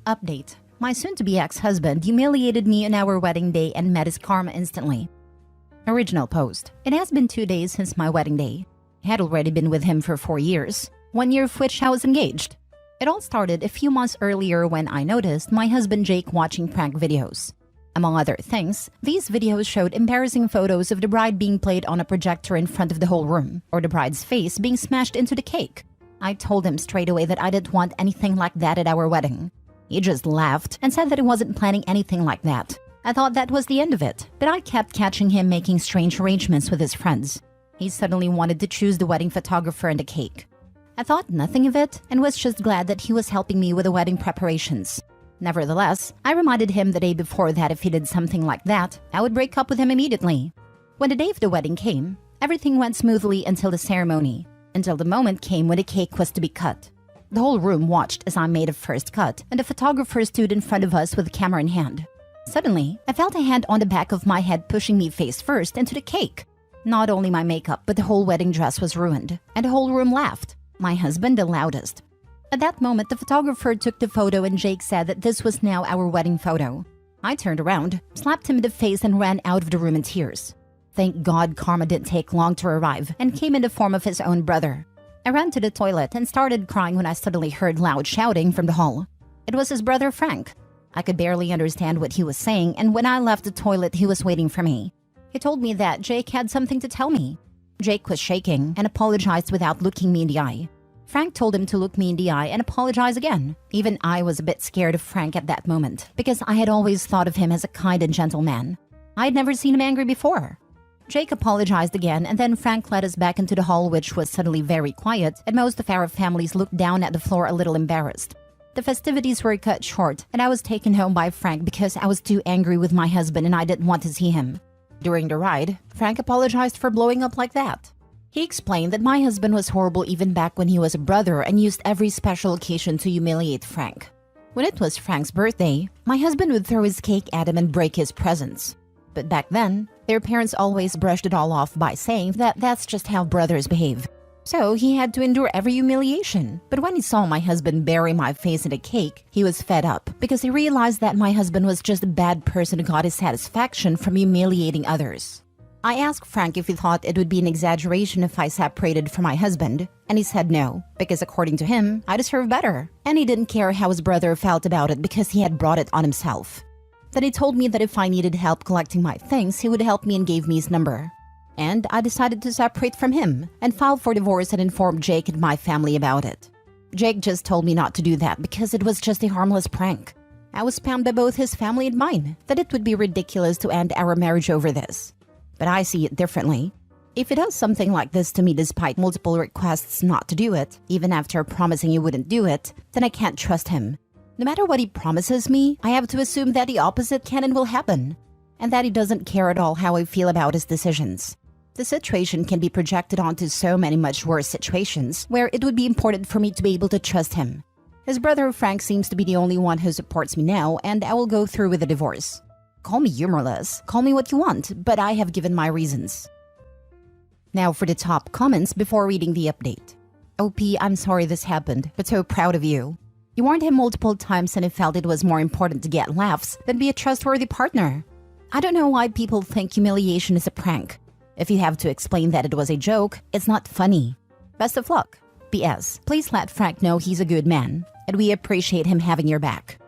Update. My soon-to-be ex-husband humiliated me on our wedding day and met his karma instantly. Original post. It has been 2 days since my wedding day. I had already been with him for 4 years, 1 year of which I was engaged. It all started a few months earlier when I noticed my husband Jake watching prank videos. Among other things, these videos showed embarrassing photos of the bride being played on a projector in front of the whole room, or the bride's face being smashed into the cake. I told him straight away that I didn't want anything like that at our wedding. He just laughed and said that he wasn't planning anything like that. I thought that was the end of it, but I kept catching him making strange arrangements with his friends. He suddenly wanted to choose the wedding photographer and the cake. I thought nothing of it and was just glad that he was helping me with the wedding preparations. Nevertheless, I reminded him the day before that if he did something like that, I would break up with him immediately. When the day of the wedding came, everything went smoothly until the ceremony, until the moment came when the cake was to be cut. The whole room watched as I made a first cut, and the photographer stood in front of us with a camera in hand. Suddenly, I felt a hand on the back of my head pushing me face first into the cake. Not only my makeup, but the whole wedding dress was ruined, and the whole room laughed. My husband the loudest. At that moment, the photographer took the photo and Jake said that this was now our wedding photo. I turned around, slapped him in the face and ran out of the room in tears. Thank God karma didn't take long to arrive and came in the form of his own brother. I ran to the toilet and started crying when I suddenly heard loud shouting from the hall. It was his brother Frank. I could barely understand what he was saying, and when I left the toilet, he was waiting for me. He told me that Jake had something to tell me. Jake was shaking and apologized without looking me in the eye. Frank told him to look me in the eye and apologize again. Even I was a bit scared of Frank at that moment because I had always thought of him as a kind and gentle man. I had never seen him angry before. Jake apologized again, and then Frank led us back into the hall, which was suddenly very quiet, and most of our families looked down at the floor a little embarrassed. The festivities were cut short, and I was taken home by Frank because I was too angry with my husband and I didn't want to see him. During the ride, Frank apologized for blowing up like that. He explained that my husband was horrible even back when he was a brother and used every special occasion to humiliate Frank. When it was Frank's birthday, my husband would throw his cake at him and break his presents. But back then, their parents always brushed it all off by saying that that's just how brothers behave. So he had to endure every humiliation. But when he saw my husband bury my face in a cake, he was fed up because he realized that my husband was just a bad person who got his satisfaction from humiliating others. I asked Frank if he thought it would be an exaggeration if I separated from my husband, and he said no, because according to him, I deserve better. And he didn't care how his brother felt about it because he had brought it on himself. Then he told me that if I needed help collecting my things, he would help me and gave me his number. And I decided to separate from him and file for divorce and informed Jake and my family about it. Jake just told me not to do that because it was just a harmless prank. I was spammed by both his family and mine that it would be ridiculous to end our marriage over this. But I see it differently. If he does something like this to me despite multiple requests not to do it, even after promising he wouldn't do it, then I can't trust him. No matter what he promises me, I have to assume that the opposite can and will happen, and that he doesn't care at all how I feel about his decisions. The situation can be projected onto so many much worse situations where it would be important for me to be able to trust him. His brother Frank seems to be the only one who supports me now, and I will go through with the divorce. Call me humorless, call me what you want, but I have given my reasons. Now for the top comments before reading the update. OP, I'm sorry this happened, but so proud of you. You warned him multiple times and he felt it was more important to get laughs than be a trustworthy partner. I don't know why people think humiliation is a prank. If you have to explain that it was a joke, it's not funny. Best of luck. P.S. Please let Frank know he's a good man, and we appreciate him having your back.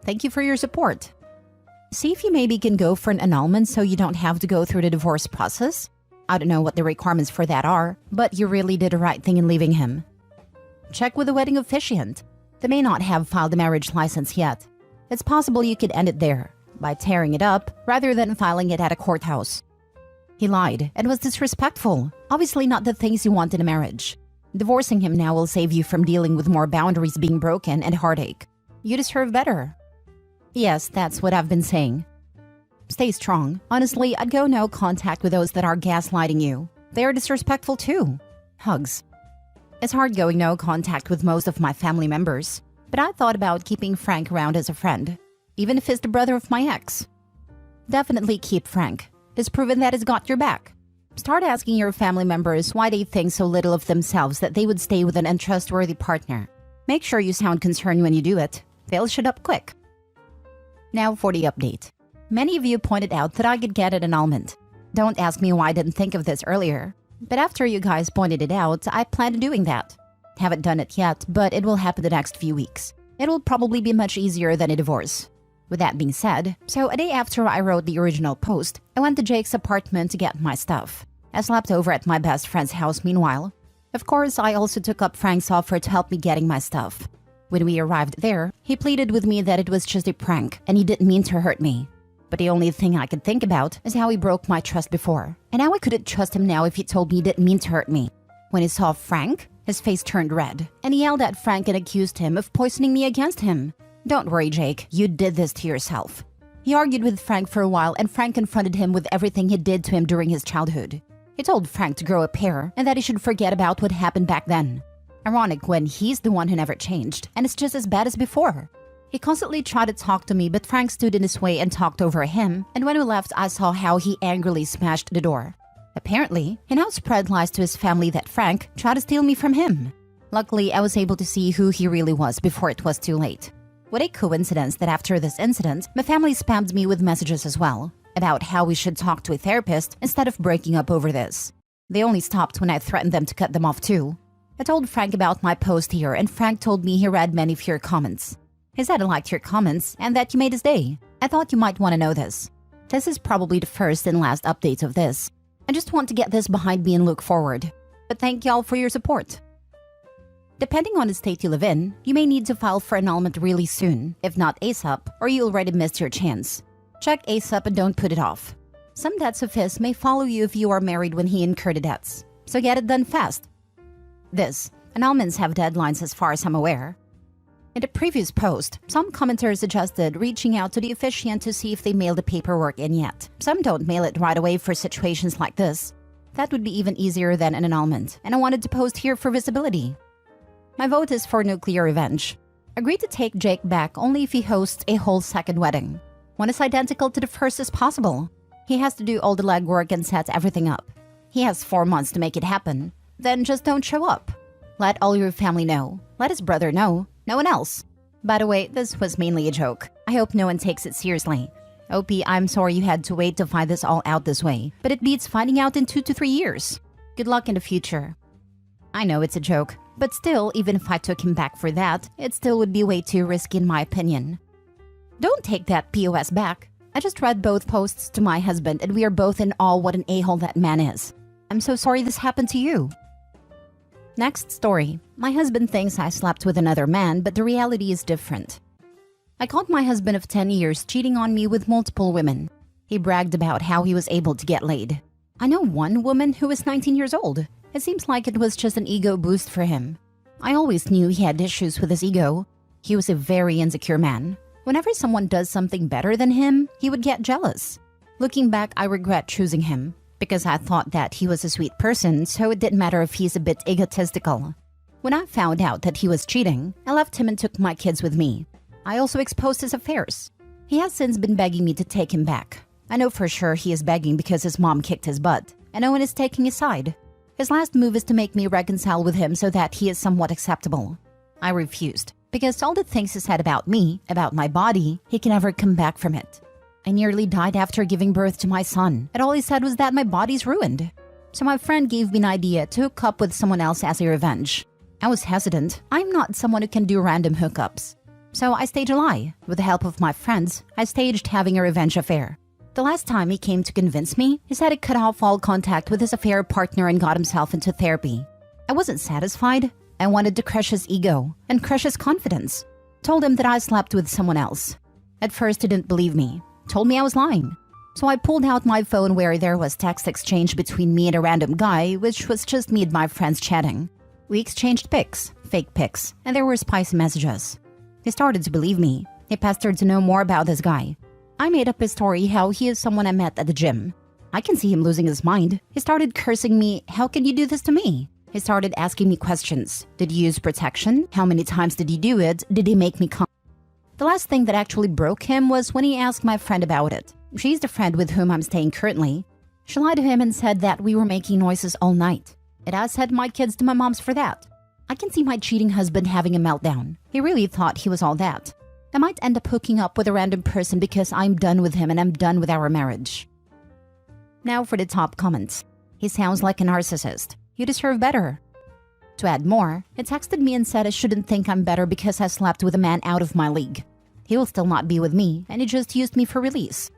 Thank you for your support. See if you maybe can go for an annulment so you don't have to go through the divorce process. I don't know what the requirements for that are, but you really did the right thing in leaving him. Check with the wedding officiant. They may not have filed a marriage license yet. It's possible you could end it there, by tearing it up, rather than filing it at a courthouse. He lied and was disrespectful, obviously not the things you want in a marriage. Divorcing him now will save you from dealing with more boundaries being broken and heartache. You deserve better. Yes, that's what I've been saying. Stay strong. Honestly, I'd go no contact with those that are gaslighting you. They are disrespectful too. Hugs. It's hard going no contact with most of my family members, but I thought about keeping Frank around as a friend, even if he's the brother of my ex. Definitely keep Frank. He's proven that he's got your back. Start asking your family members why they think so little of themselves that they would stay with an untrustworthy partner. Make sure you sound concerned when you do it. They'll shut up quick. Now for the update. Many of you pointed out that I could get an annulment. Don't ask me why I didn't think of this earlier. But after you guys pointed it out, I plan on doing that. Haven't done it yet, but it will happen the next few weeks. It will probably be much easier than a divorce. With that being said, so a day after I wrote the original post, I went to Jake's apartment to get my stuff. I slept over at my best friend's house meanwhile. Of course, I also took up Frank's offer to help me getting my stuff. When we arrived there, he pleaded with me that it was just a prank and he didn't mean to hurt me. But the only thing I could think about is how he broke my trust before. And how I couldn't trust him now if he told me he didn't mean to hurt me. When he saw Frank, his face turned red, and he yelled at Frank and accused him of poisoning me against him. Don't worry, Jake, you did this to yourself. He argued with Frank for a while, and Frank confronted him with everything he did to him during his childhood. He told Frank to grow a pair and that he should forget about what happened back then. Ironic when he's the one who never changed, and it's just as bad as before. He constantly tried to talk to me, but Frank stood in his way and talked over him, and when we left, I saw how he angrily smashed the door. Apparently, he now spread lies to his family that Frank tried to steal me from him. Luckily, I was able to see who he really was before it was too late. What a coincidence that after this incident, my family spammed me with messages as well, about how we should talk to a therapist instead of breaking up over this. They only stopped when I threatened them to cut them off too. I told Frank about my post here, and Frank told me he read many of your comments. He said he liked your comments and that you made his day. I thought you might want to know this. This is probably the first and last update of this. I just want to get this behind me and look forward. But thank y'all for your support. Depending on the state you live in, you may need to file for annulment really soon, if not ASAP, or you already missed your chance. Check ASAP and don't put it off. Some debts of his may follow you if you are married when he incurred the debts, so get it done fast. Annulments have deadlines as far as I'm aware. In the previous post, some commenters suggested reaching out to the officiant to see if they mailed the paperwork in yet. Some don't mail it right away for situations like this. That would be even easier than an annulment, and I wanted to post here for visibility. My vote is for nuclear revenge. Agree to take Jake back only if he hosts a whole second wedding. One is identical to the first as possible. He has to do all the legwork and set everything up. He has 4 months to make it happen. Then just don't show up. Let all your family know. Let his brother know. No one else. By the way, this was mainly a joke. I hope no one takes it seriously. OP, I'm sorry you had to wait to find this all out this way, but it beats finding out in 2 to 3 years. Good luck in the future. I know it's a joke, but still, even if I took him back for that, it still would be way too risky in my opinion. Don't take that POS back. I just read both posts to my husband and we are both in awe what an a-hole that man is. I'm so sorry this happened to you. Next story. My husband thinks I slept with another man, but the reality is different. I caught my husband of 10 years cheating on me with multiple women. He bragged about how he was able to get laid. I know one woman who was 19 years old. It seems like it was just an ego boost for him. I always knew he had issues with his ego. He was a very insecure man. Whenever someone does something better than him, he would get jealous. Looking back, I regret choosing him, because I thought that he was a sweet person, so it didn't matter if he's a bit egotistical. When I found out that he was cheating, I left him and took my kids with me. I also exposed his affairs. He has since been begging me to take him back. I know for sure he is begging because his mom kicked his butt, and no one is taking his side. His last move is to make me reconcile with him so that he is somewhat acceptable. I refused, because all the things he said about me, about my body, he can never come back from it. I nearly died after giving birth to my son, and all he said was that my body's ruined. So my friend gave me an idea to hook up with someone else as a revenge. I was hesitant. I'm not someone who can do random hookups. So I staged a lie. With the help of my friends, I staged having a revenge affair. The last time he came to convince me, he said he cut off all contact with his affair partner and got himself into therapy. I wasn't satisfied. I wanted to crush his ego and crush his confidence. Told him that I slept with someone else. At first, he didn't believe me. Told me I was lying. So I pulled out my phone where there was text exchange between me and a random guy, which was just me and my friends chatting. We exchanged pics, fake pics, and there were spicy messages. He started to believe me. He pestered to know more about this guy. I made up a story how he is someone I met at the gym. I can see him losing his mind. He started cursing me, "How can you do this to me?" He started asking me questions. Did you use protection? How many times did you do it? Did he make me come? The last thing that actually broke him was when he asked my friend about it. She's the friend with whom I'm staying currently. She lied to him and said that we were making noises all night. And I sent my kids to my mom's for that. I can see my cheating husband having a meltdown. He really thought he was all that. I might end up hooking up with a random person because I'm done with him and I'm done with our marriage. Now for the top comments. He sounds like a narcissist. You deserve better. To add more, he texted me and said I shouldn't think I'm better because I slept with a man out of my league. He will still not be with me and he just used me for release.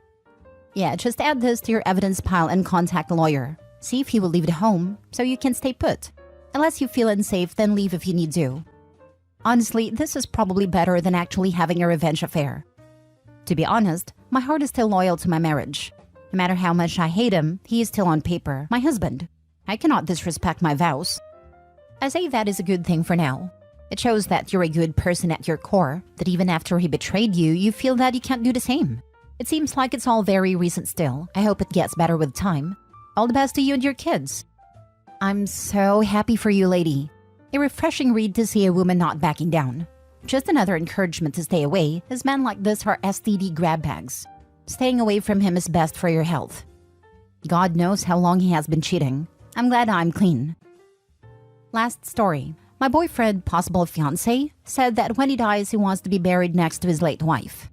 Yeah, just add this to your evidence pile and contact a lawyer. See if he will leave the home so you can stay put. Unless you feel unsafe, then leave if you need to. Honestly, this is probably better than actually having a revenge affair. To be honest, my heart is still loyal to my marriage. No matter how much I hate him, he is still on paper my husband. I cannot disrespect my vows. I say that is a good thing for now. It shows that you're a good person at your core, that even after he betrayed you, you feel that you can't do the same. It seems like it's all very recent still. I hope it gets better with time. All the best to you and your kids. I'm so happy for you, lady. A refreshing read to see a woman not backing down. Just another encouragement to stay away, as men like this are STD grab bags. Staying away from him is best for your health. God knows how long he has been cheating. I'm glad I'm clean. Last story. My boyfriend, possible fiancé, said that when he dies, he wants to be buried next to his late wife.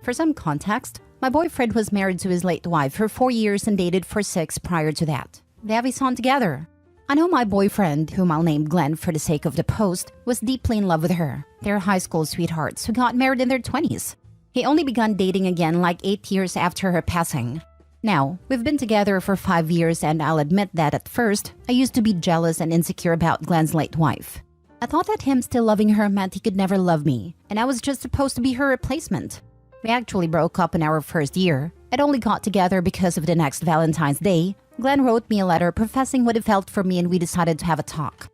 For some context, my boyfriend was married to his late wife for 4 years and dated for 6 prior to that. They have a son together. I know my boyfriend, whom I'll name Glenn for the sake of the post, was deeply in love with her. They're high school sweethearts who got married in their 20s. He only began dating again like 8 years after her passing. Now, we've been together for 5 years and I'll admit that at first, I used to be jealous and insecure about Glenn's late wife. I thought that him still loving her meant he could never love me, and I was just supposed to be her replacement. We actually broke up in our first year. It only got together because of the next Valentine's Day. Glenn wrote me a letter professing what he felt for me and we decided to have a talk.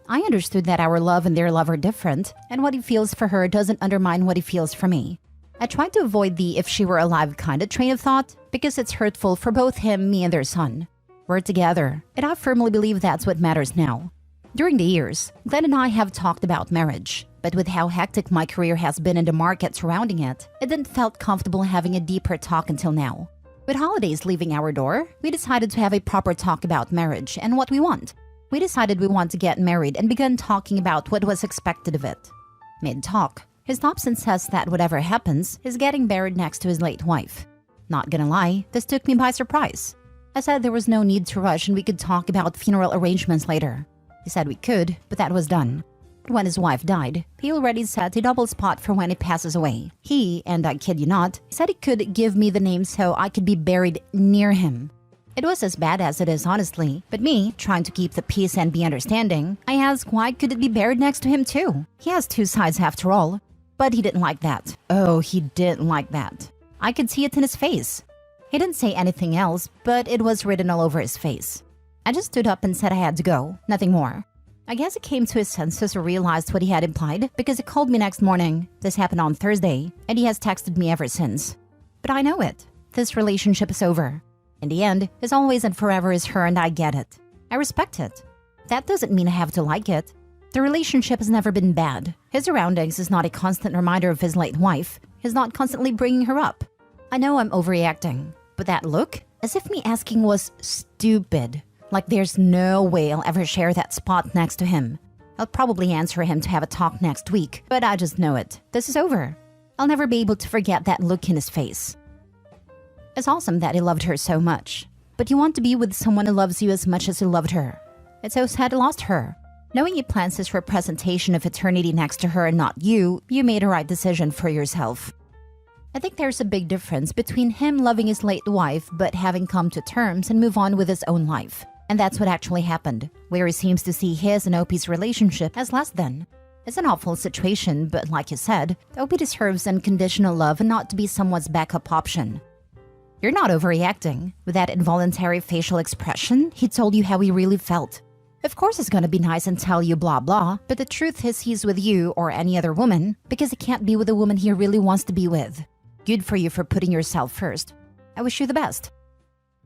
I understood that our love and their love are different, and what he feels for her doesn't undermine what he feels for me. I tried to avoid the if she were alive kind of train of thought because it's hurtful for both him, me, and their son. We're together, and I firmly believe that's what matters now. During the years, Glenn and I have talked about marriage, but with how hectic my career has been in the market surrounding it, it didn't felt comfortable having a deeper talk until now. With holidays leaving our door, we decided to have a proper talk about marriage and what we want. We decided we want to get married and began talking about what was expected of it. Mid-talk, he stops and says that whatever happens, he's getting buried next to his late wife. Not gonna lie, this took me by surprise. I said there was no need to rush and we could talk about funeral arrangements later. He said we could, but that was done. When his wife died, he already set a double spot for when he passes away. He, and I kid you not, said he could give me the name so I could be buried near him. It was as bad as it is honestly, but me, trying to keep the peace and be understanding, I asked why could it be buried next to him too? He has 2 sides after all. But he didn't like that. Oh, he didn't like that. I could see it in his face. He didn't say anything else, but it was written all over his face. I just stood up and said I had to go, nothing more. I guess he came to his senses or realized what he had implied because he called me next morning. This happened on Thursday, and he has texted me ever since. But I know it. This relationship is over. In the end, his always and forever is her and I get it. I respect it. That doesn't mean I have to like it. The relationship has never been bad. His surroundings is not a constant reminder of his late wife. He's not constantly bringing her up. I know I'm overreacting, but that look, as if me asking was stupid. Like there's no way I'll ever share that spot next to him. I'll probably answer him to have a talk next week, but I just know it. This is over. I'll never be able to forget that look in his face. It's awesome that he loved her so much, but you want to be with someone who loves you as much as he loved her. It's so sad he lost her. Knowing he plans his representation of eternity next to her and not you, you made a right decision for yourself. I think there's a big difference between him loving his late wife but having come to terms and move on with his own life. And that's what actually happened, where he seems to see his and Opie's relationship as less than. It's an awful situation, but like you said, Opie deserves unconditional love and not to be someone's backup option. You're not overreacting. With that involuntary facial expression, he told you how he really felt. Of course he's gonna be nice and tell you blah blah, but the truth is he's with you or any other woman because he can't be with a woman he really wants to be with. Good for you for putting yourself first. I wish you the best.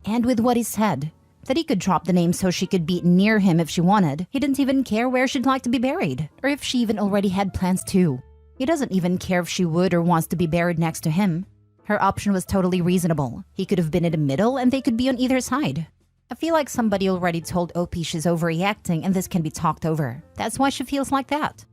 And with what he said, that he could drop the name so she could be near him if she wanted, he didn't even care where she'd like to be buried, or if she even already had plans to. He doesn't even care if she would or wants to be buried next to him. Her option was totally reasonable. He could have been in the middle and they could be on either side. I feel like somebody already told Opie she's overreacting and this can be talked over. That's why she feels like that.